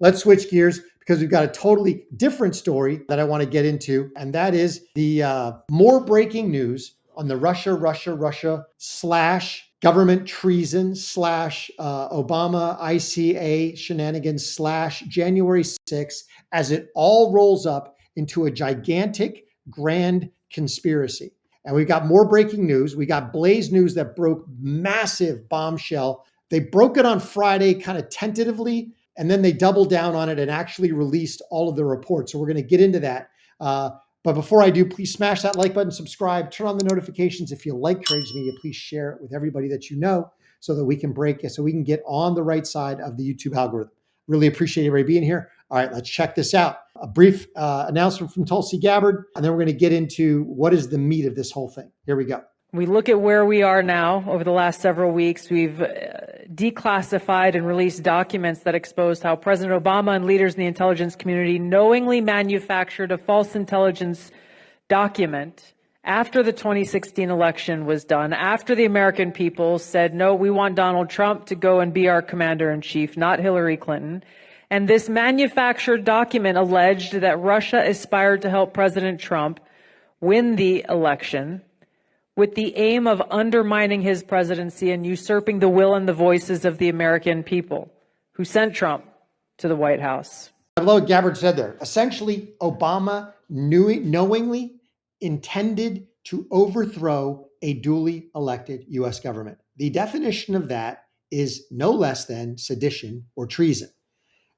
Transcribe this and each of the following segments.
let's switch gears because we've got a totally different story that I want to get into. And that is the more breaking news on the Russia slash government treason slash Obama ICA shenanigans slash January 6th as it all rolls up into a gigantic grand conspiracy. And we've got more breaking news. We got Blaze News that broke massive bombshell. They broke it on Friday kind of tentatively, and then they doubled down on it and actually released all of the reports. So we're going to get into that. But before I do, please smash that like button, subscribe, turn on the notifications. If you like Courageous Media, please share it with everybody that you know so that we can break it, so we can get on the right side of the YouTube algorithm. Really appreciate everybody being here. All right, let's check this out. A brief announcement from Tulsi Gabbard, and then we're going to get into what is the meat of this whole thing. Here we go. We look at where we are now. Over the last several weeks, we've declassified and released documents that exposed how President Obama and leaders in the intelligence community knowingly manufactured a false intelligence document after the 2016 election was done, after the American people said, no, we want Donald Trump to go and be our commander-in-chief, not Hillary Clinton. And this manufactured document alleged that Russia aspired to help President Trump win the election with the aim of undermining his presidency and usurping the will and the voices of the American people who sent Trump to the White House. I love what Gabbard said there. Essentially, Obama knowingly intended to overthrow a duly elected U.S. government. The definition of that is no less than sedition or treason.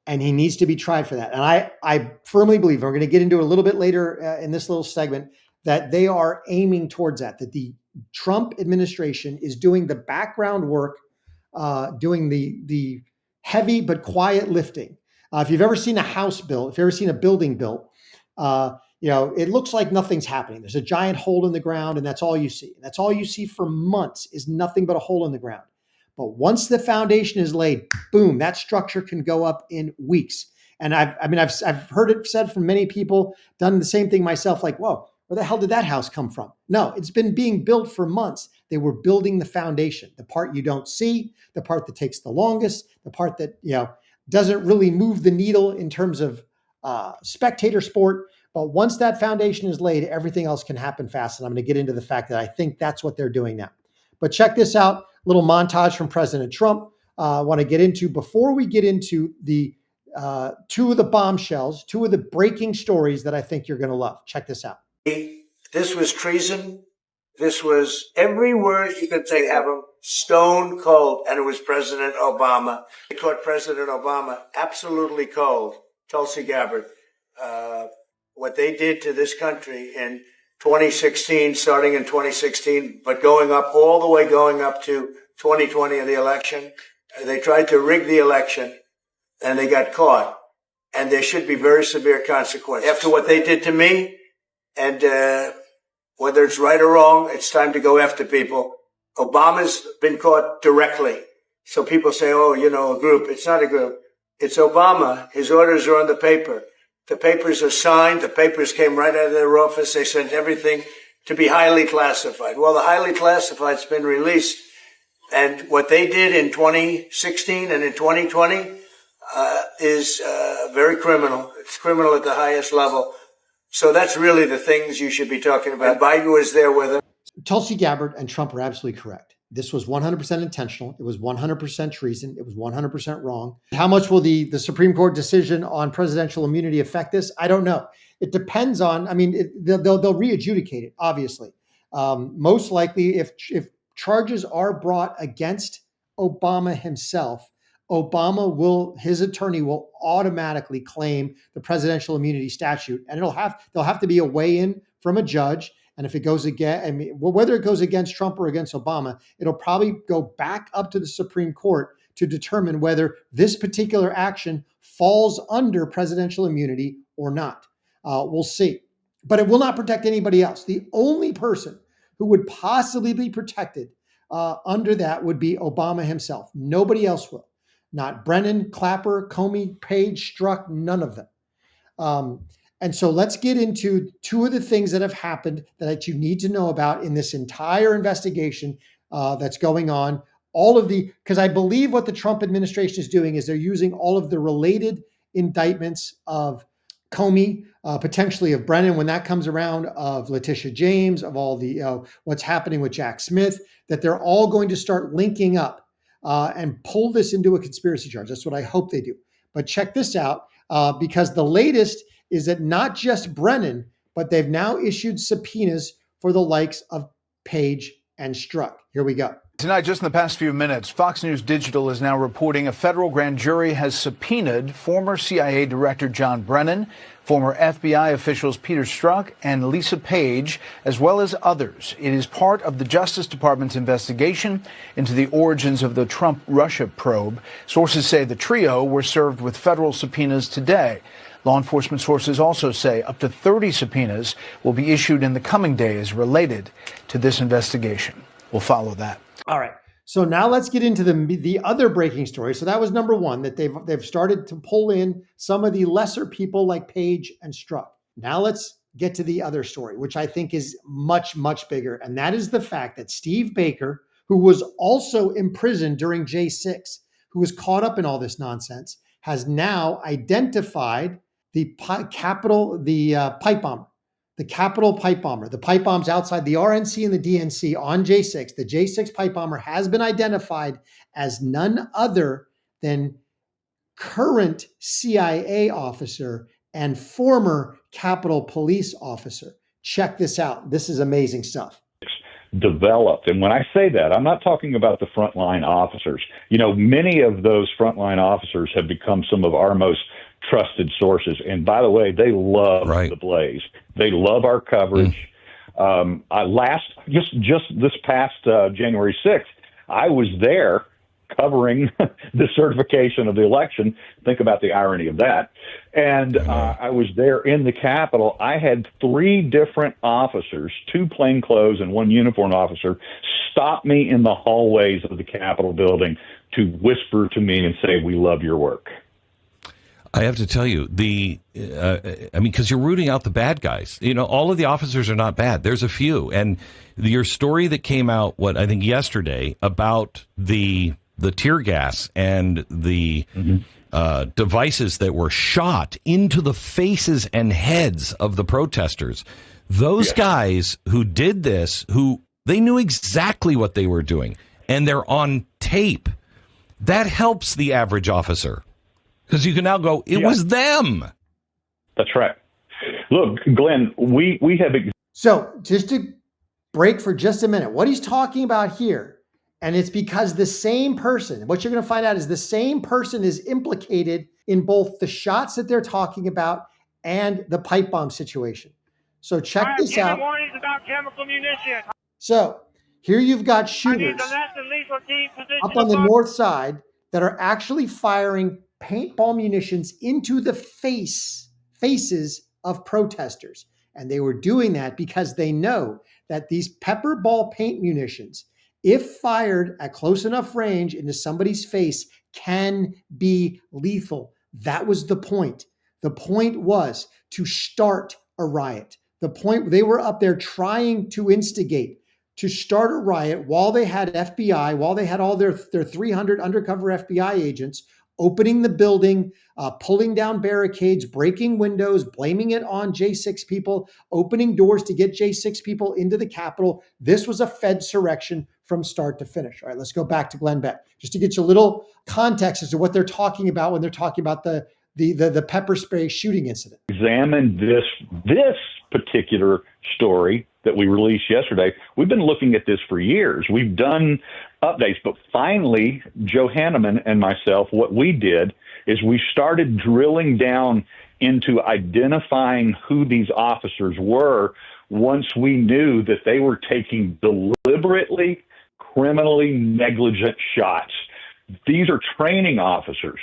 And he needs to be tried for that. And I firmly believe, and we're going to get into it a little bit later in this little segment, that they are aiming towards that the Trump administration is doing the background work, doing the heavy but quiet lifting. If you've ever seen a house built, if you've ever seen a building built, it looks like nothing's happening. There's a giant hole in the ground, and that's all you see. And that's all you see for months is nothing but a hole in the ground. But once the foundation is laid, boom, that structure can go up in weeks. And I've heard it said from many people, done the same thing myself, like, whoa, where the hell did that house come from? No, it's been being built for months. They were building the foundation, the part you don't see, the part that takes the longest, the part that, doesn't really move the needle in terms of spectator sport. But once that foundation is laid, everything else can happen fast. And I'm going to get into the fact that I think that's what they're doing now. But check this out, little montage from President Trump. I want to get into, before we get into the two of the bombshells, two of the breaking stories that I think you're going to love. Check this out. This was treason. This was every word you could think of him, stone cold. And it was President Obama. They caught President Obama absolutely cold. Tulsi Gabbard, what they did to this country in 2016, starting in 2016, but going up to 2020 in the election. They tried to rig the election and they got caught. And there should be very severe consequences. After what they did to me, and whether it's right or wrong, it's time to go after people. Obama's been caught directly. So people say, oh, a group. It's not a group. It's Obama. His orders are on the paper. The papers are signed. The papers came right out of their office. They sent everything to be highly classified. Well, the highly classified's been released. And what they did in 2016 and in 2020 is very criminal. It's criminal at the highest level. So that's really the things you should be talking about. Biden was there with him. Tulsi Gabbard and Trump are absolutely correct. This was 100% intentional. It was 100% treason. It was 100% wrong. How much will the Supreme Court decision on presidential immunity affect this? I don't know. It depends on, they'll re-adjudicate it, obviously. Most likely, if charges are brought against Obama himself, his attorney will automatically claim the presidential immunity statute, and there'll have to be a weigh-in from a judge. And if it goes whether it goes against Trump or against Obama, it'll probably go back up to the Supreme Court to determine whether this particular action falls under presidential immunity or not. We'll see. But it will not protect anybody else. The only person who would possibly be protected under that would be Obama himself. Nobody else will. Not Brennan, Clapper, Comey, Page, Strzok, none of them. And so let's get into two of the things that have happened that you need to know about in this entire investigation that's going on. Because I believe what the Trump administration is doing is they're using all of the related indictments of Comey, potentially of Brennan when that comes around, of Letitia James, of all the what's happening with Jack Smith, that they're all going to start linking up and pull this into a conspiracy charge. That's what I hope they do. But check this out, because the latest is that not just Brennan, but they've now issued subpoenas for the likes of Page and Strzok. Here we go. Tonight, just in the past few minutes, Fox News Digital is now reporting a federal grand jury has subpoenaed former CIA Director John Brennan, former FBI officials Peter Strzok and Lisa Page, as well as others. It is part of the Justice Department's investigation into the origins of the Trump-Russia probe. Sources say the trio were served with federal subpoenas today. Law enforcement sources also say up to 30 subpoenas will be issued in the coming days related to this investigation. We'll follow that. All right. So now let's get into the other breaking story. So that was number one, that they've started to pull in some of the lesser people like Page and Strzok. Now let's get to the other story, which I think is much, much bigger. And that is the fact that Steve Baker, who was also imprisoned during J6, who was caught up in all this nonsense, has now identified the Capitol pipe bomber. The Capitol pipe bomber, the pipe bombs outside the RNC and the DNC on J6. The J6 pipe bomber has been identified as none other than current CIA officer and former Capitol Police officer. Check this out. This is amazing stuff. Developed. And when I say that, I'm not talking about the frontline officers. You know, many of those frontline officers have become some of our most trusted sources. And by the way, they love the Blaze. They love our coverage. Just this past January 6th, I was there covering the certification of the election. Think about the irony of that. And I was there in the Capitol. I had 3 different officers, 2 plainclothes and 1 uniformed officer, stop me in the hallways of the Capitol building to whisper to me and say, "We love your work." I have to tell you, because you're rooting out the bad guys. You know, all of the officers are not bad. There's a few. And your story that came out, I think yesterday, about the tear gas and the devices that were shot into the faces and heads of the protesters. Those guys who did this, they knew exactly what they were doing, and they're on tape. That helps the average officer. Because you can now go, it was them. That's right. Look, Glenn, we have... So just to break for just a minute, what he's talking about here, and it's because the same person, what you're going to find out is the same person is implicated in both the shots that they're talking about and the pipe bomb situation. So check this out. Warnings about chemical munitions. So here you've got shooters up on the north side that are actually firing paintball munitions into the faces of protesters. And they were doing that because they know that these pepper ball paint munitions, if fired at close enough range into somebody's face, can be lethal. That was the point. The point was to start a riot. The point, they were up there trying to instigate, to start a riot while they had FBI, while they had all their 300 undercover FBI agents opening the building, pulling down barricades, breaking windows, blaming it on J6 people, opening doors to get J6 people into the Capitol. This was a Fedsurrection from start to finish. All right, let's go back to Glenn Beck, just to get you a little context as to what they're talking about when they're talking about the pepper spray shooting incident. Examine this particular story that we released yesterday. We've been looking at this for years. We've done updates, but finally, Joe Hanneman and myself, what we did is we started drilling down into identifying who these officers were once we knew that they were taking deliberately, criminally negligent shots. These are training officers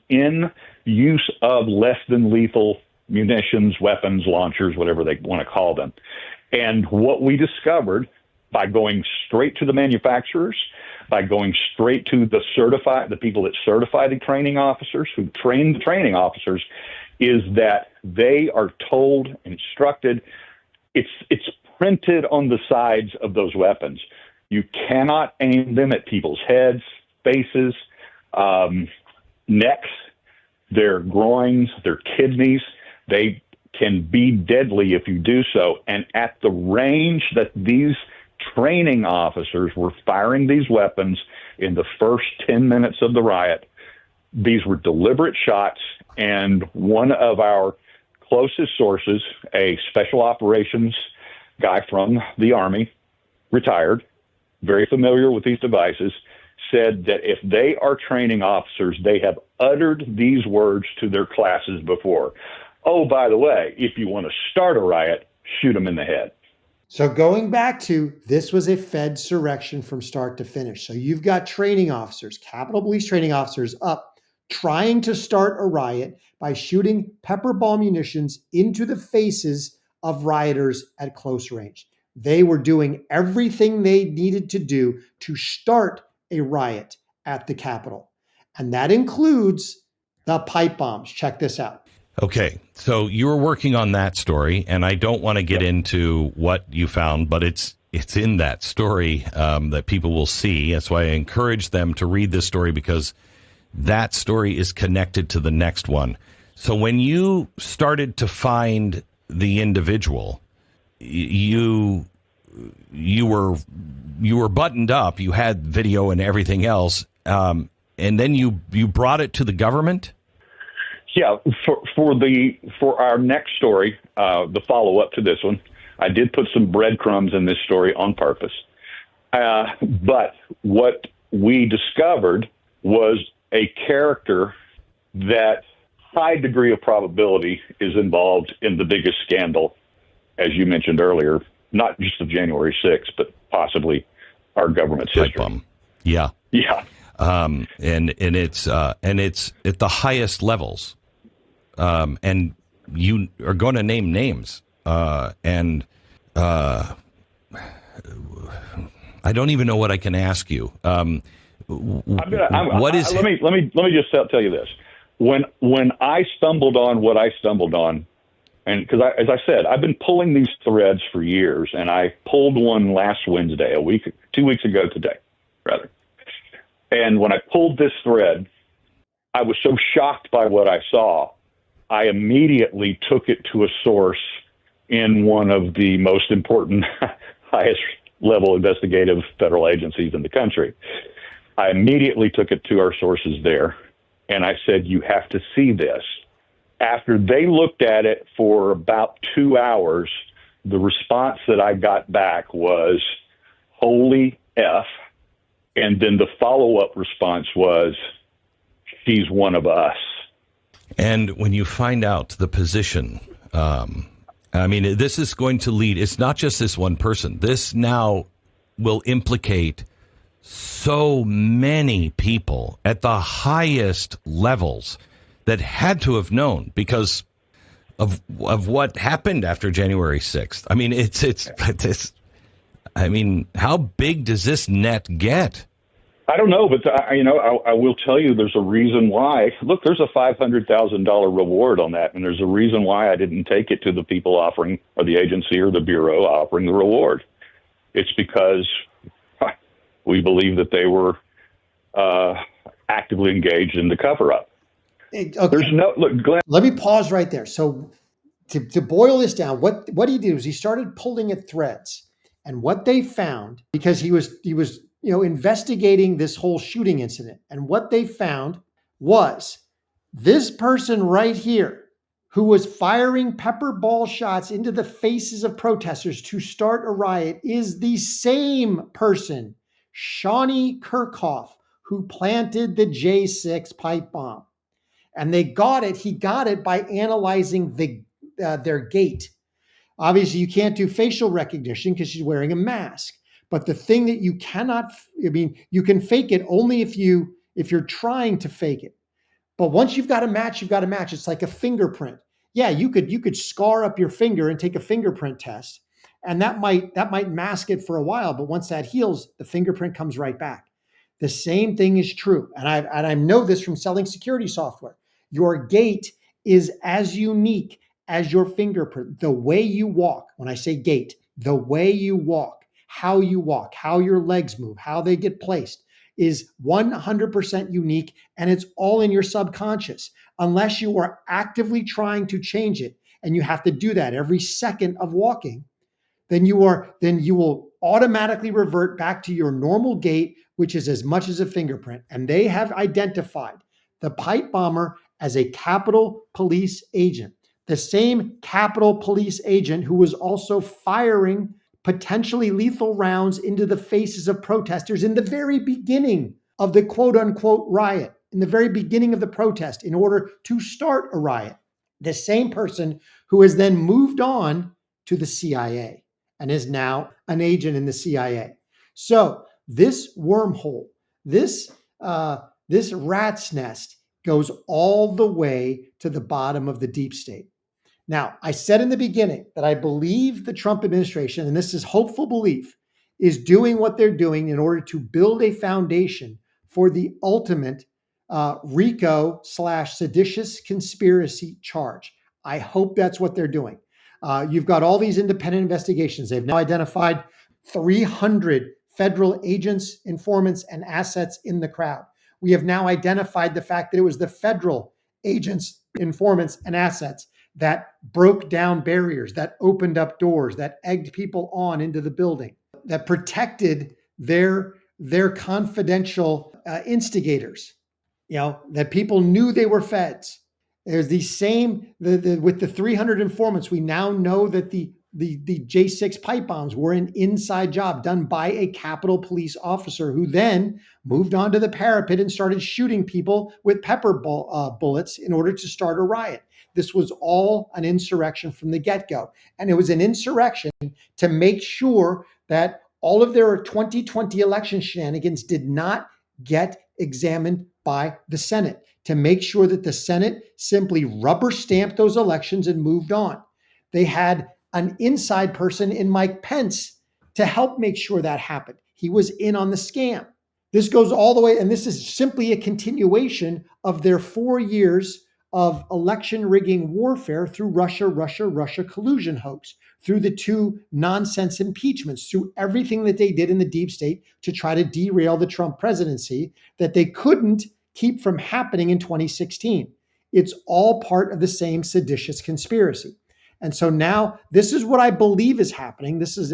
in use of less than lethal munitions, weapons, launchers, whatever they want to call them. And what we discovered by going straight to the manufacturers, by going straight to the people that certify the training officers, who train the training officers, is that they are told and instructed, it's printed on the sides of those weapons. You cannot aim them at people's heads, faces, necks. their groins, their kidneys. They can be deadly if you do so. And at the range that these training officers were firing these weapons in the first 10 minutes of the riot, these were deliberate shots. And one of our closest sources, a special operations guy from the Army, retired, very familiar with these devices, said that if they are training officers, they have uttered these words to their classes before. Oh, by the way, if you want to start a riot, shoot them in the head. So going back to, this was a Fed surrection from start to finish. So you've got training officers, Capitol Police training officers up trying to start a riot by shooting pepper ball munitions into the faces of rioters at close range. They were doing everything they needed to do to start a riot at the Capitol. And that includes the pipe bombs. Check this out. Okay, so you were working on that story, and I don't want to get into what you found, but it's in that story that people will see. That's why I encourage them to read this story, because that story is connected to the next one. So when you started to find the individual, you were buttoned up, you had video and everything else, and then you brought it to the government? Yeah, for our next story, the follow-up to this one, I did put some breadcrumbs in this story on purpose. But what we discovered was a character that high degree of probability is involved in the biggest scandal, as you mentioned earlier, not just of January 6th, but possibly our government's history. Yeah. Yeah. And it's at the highest levels. And you are going to name names. I don't even know what I can ask you. Let me just tell you this. When I stumbled on what I stumbled on, and because as I said, I've been pulling these threads for years, and I pulled one last Wednesday, 2 weeks ago today, rather. And when I pulled this thread, I was so shocked by what I saw, I immediately took it to a source in one of the most important, highest level investigative federal agencies in the country. I immediately took it to our sources there, and I said, you have to see this. After they looked at it for about 2 hours, the response that I got back was, holy F. And then the follow-up response was, she's one of us. And when you find out the position, this is going to lead, it's not just this one person. This now will implicate so many people at the highest levels that had to have known because of what happened after January 6th. I mean, it's how big does this net get? I don't know, but I will tell you there's a reason why. Look, there's a $500,000 reward on that, and there's a reason why I didn't take it to the people offering, or the agency or the bureau offering the reward. It's because we believe that they were actively engaged in the cover-up. Okay. There's no look, Glenn. Let me pause right there. So to boil this down, what he did was he started pulling at threads, and what they found, because he was investigating this whole shooting incident, and what they found was this person right here, who was firing pepper ball shots into the faces of protesters to start a riot, is the same person, Shawnee Kirchhoff, who planted the J6 pipe bomb. And he got it by analyzing their gait. Obviously, you can't do facial recognition because she's wearing a mask. But the thing that you cannot, you can fake it only if you're trying to fake it. But once you've got a match, you've got a match. It's like a fingerprint. Yeah, you could scar up your finger and take a fingerprint test, and that might mask it for a while. But once that heals, the fingerprint comes right back. The same thing is true, and I know this from selling security software. Your gait is as unique as your fingerprint. The way you walk. When I say gait, the way you walk, how your legs move, how they get placed. is 100% unique, and it's all in your subconscious. Unless you are actively trying to change it, and you have to do that every second of walking, then you will automatically revert back to your normal gait, which is as much as a fingerprint. And they have identified the pipe bomber as a Capitol Police agent, the same Capitol Police agent who was also firing potentially lethal rounds into the faces of protesters in the very beginning of the quote unquote riot, in the very beginning of the protest, in order to start a riot. The same person who has then moved on to the CIA and is now an agent in the CIA. So this wormhole, this rat's nest goes all the way to the bottom of the deep state. Now, I said in the beginning that I believe the Trump administration, and this is hopeful belief, is doing what they're doing in order to build a foundation for the ultimate RICO / seditious conspiracy charge. I hope that's what they're doing. You've got all these independent investigations. They've now identified 300 federal agents, informants, and assets in the crowd. We have now identified the fact that it was the federal agents, informants, and assets that broke down barriers, that opened up doors, that egged people on into the building, that protected their confidential instigators, that people knew they were feds. There's the same, with the 300 informants, we now know that the J6 pipe bombs were an inside job done by a Capitol Police officer who then moved onto the parapet and started shooting people with pepper bullets in order to start a riot. This was all an insurrection from the get-go. And it was an insurrection to make sure that all of their 2020 election shenanigans did not get examined by the Senate, to make sure that the Senate simply rubber stamped those elections and moved on. They had an inside person in Mike Pence to help make sure that happened. He was in on the scam. This goes all the way, and this is simply a continuation of their 4 years of election rigging warfare through Russia collusion hoax, through the 2 nonsense impeachments, through everything that they did in the deep state to try to derail the Trump presidency that they couldn't keep from happening in 2016. It's all part of the same seditious conspiracy. And so now this is what I believe is happening. This is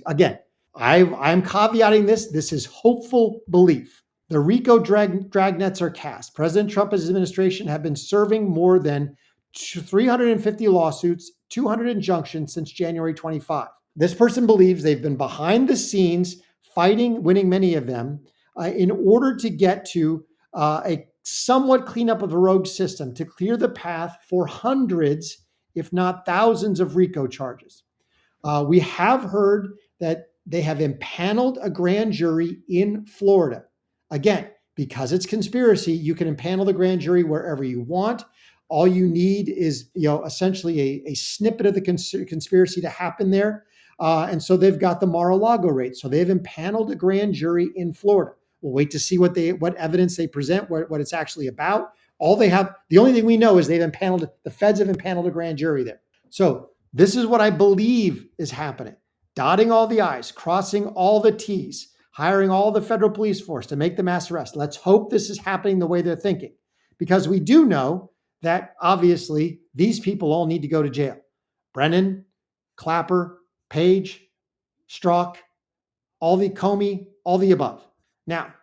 again, I'm caveating this. This is hopeful belief. The RICO dragnets are cast. President Trump's administration have been serving more than 350 lawsuits, 200 injunctions since January 25. This person believes they've been behind the scenes fighting, winning many of them, in order to get to a somewhat cleanup of the rogue system to clear the path for hundreds, if not thousands, of RICO charges. We have heard that they have impaneled a grand jury in Florida. Again, because it's conspiracy, you can impanel the grand jury wherever you want. All you need is, essentially a snippet of the conspiracy to happen there. And so they've got the Mar-a-Lago rate. So they've impaneled a grand jury in Florida. We'll wait to see what evidence they present, what it's actually about. The only thing we know is the feds have impaneled a grand jury there. So this is what I believe is happening. Dotting all the I's, crossing all the T's, hiring all the federal police force to make the mass arrest. Let's hope this is happening the way they're thinking, because we do know that obviously these people all need to go to jail. Brennan, Clapper, Page, Strzok, all the Comey, all the above. Now,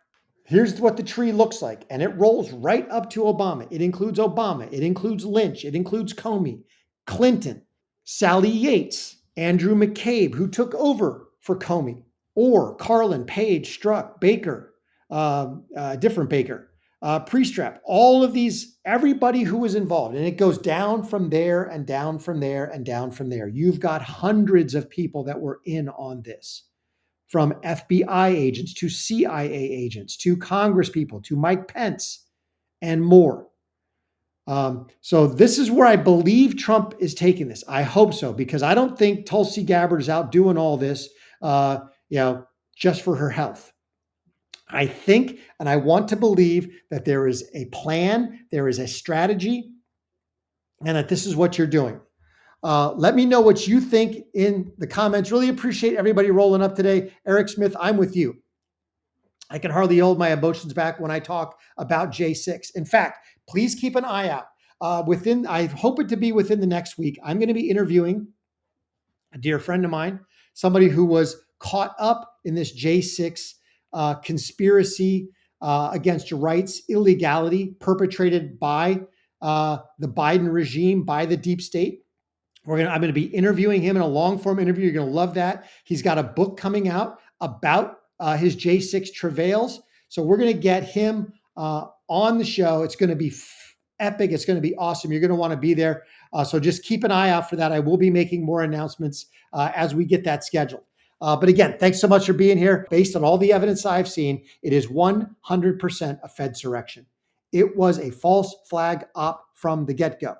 here's what the tree looks like, and it rolls right up to Obama. It includes Obama. It includes Lynch. It includes Comey, Clinton, Sally Yates, Andrew McCabe, who took over for Comey, Orr, Carlin, Page, Strzok, Baker, different Baker, Pre-Strap, all of these, everybody who was involved. And it goes down from there and down from there and down from there. You've got hundreds of people that were in on this, from FBI agents to CIA agents to Congress people to Mike Pence and more. So this is where I believe Trump is taking this. I hope so, because I don't think Tulsi Gabbard is out doing all this, just for her health. I think, and I want to believe, that there is a plan, there is a strategy, and that this is what you're doing. Let me know what you think in the comments. Really appreciate everybody rolling up today. Eric Smith, I'm with you. I can hardly hold my emotions back when I talk about J6. In fact, please keep an eye out. I hope it to be within the next week. I'm going to be interviewing a dear friend of mine, somebody who was caught up in this J6 conspiracy against rights, illegality perpetrated by the Biden regime, by the deep state. I'm going to be interviewing him in a long form interview. You're going to love that. He's got a book coming out about his J6 travails. So we're going to get him on the show. It's going to be epic. It's going to be awesome. You're going to want to be there. So just keep an eye out for that. I will be making more announcements as we get that scheduled. But again, thanks so much for being here. Based on all the evidence I've seen, it is 100% a Fedsurrection. It was a false flag op from the get-go.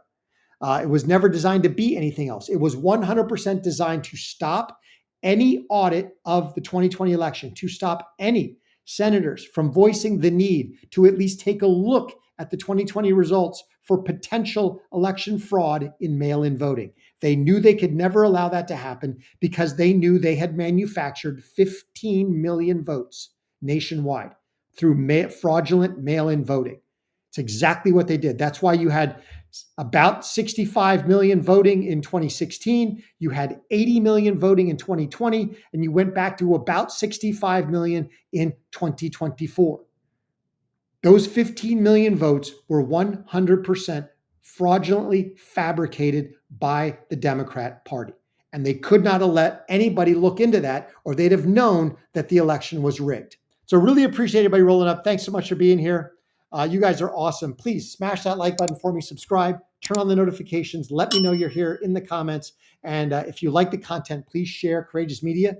It was never designed to be anything else. It was 100% designed to stop any audit of the 2020 election, to stop any senators from voicing the need to at least take a look at the 2020 results for potential election fraud in mail-in voting. They knew they could never allow that to happen because they knew they had manufactured 15 million votes nationwide through fraudulent mail-in voting. It's exactly what they did. That's why you had about 65 million voting in 2016. You had 80 million voting in 2020, and you went back to about 65 million in 2024. Those 15 million votes were 100% fraudulently fabricated by the Democrat Party. And they could not have let anybody look into that, or they'd have known that the election was rigged. So really appreciate everybody rolling up. Thanks so much for being here. You guys are awesome. Please smash that like button for me, subscribe, turn on the notifications. Let me know you're here in the comments. And if you like the content, please share Courageous Media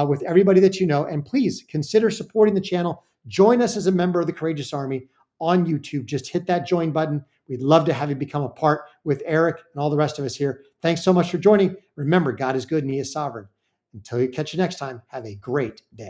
with everybody that you know. And please consider supporting the channel. Join us as a member of the Courageous Army on YouTube. Just hit that join button. We'd love to have you become a part with Eric and all the rest of us here. Thanks so much for joining. Remember, God is good and he is sovereign. Until you catch you next time, have a great day.